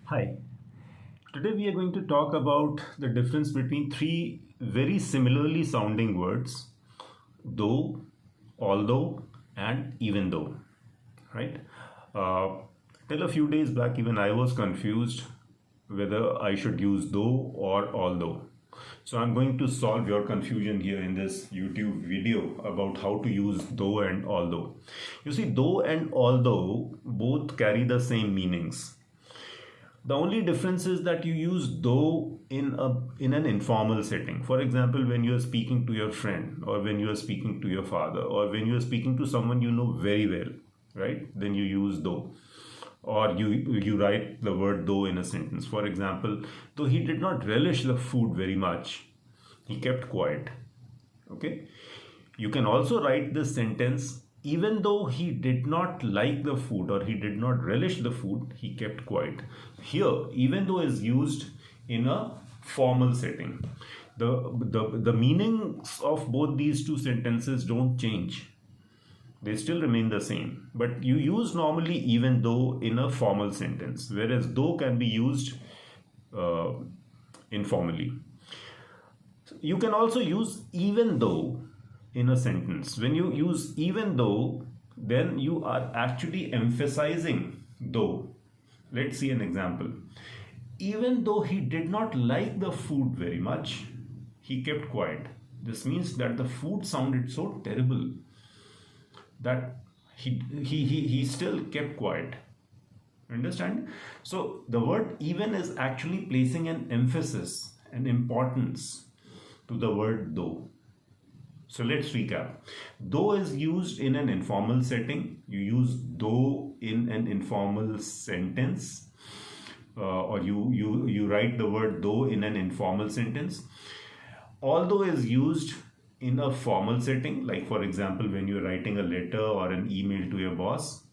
Hi, today we are going to talk about the difference between three very similarly sounding words, though, although, and even though. Right? Uh, Till a few days back, even I was confused whether I should use though or although. So I'm going to solve your confusion here in this YouTube video about how to use though and although. You see, though and although both carry the same meanings. The only difference is that you use though in an informal setting. For example, when you are speaking to your friend, or when you are speaking to your father, or when you are speaking to someone you know very well, right? Then you use though, or you write the word though in a sentence. For example, though he did not relish the food very much, he kept quiet. Okay, you can also write this sentence, even though he did not like the food or he did not relish the food, he kept quiet. Here, even though is used in a formal setting. The meanings of both these two sentences don't change. They still remain the same. But you use normally even though in a formal sentence, whereas though can be used uh, informally. You can also use even though in a sentence. When you use even though, then you are actually emphasizing though. Let's see an example. Even though he did not like the food very much, he kept quiet. This means that the food sounded so terrible that he still kept quiet. Understand? So the word even is actually placing an emphasis, an importance to the word though. So let's recap. Though is used in an informal setting. You use though in an informal sentence, or you write the word though in an informal sentence. Although is used in a formal setting, like for example, when you're writing a letter or an email to your boss,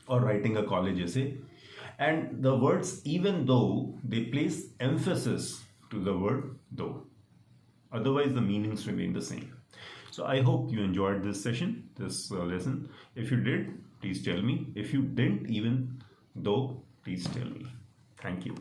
or writing a college essay. And the words even though, they place emphasis to the word though. Otherwise, the meanings remain the same. So I hope you enjoyed this session, this lesson. If you did, please tell me. If you didn't, even though, please tell me. Thank you.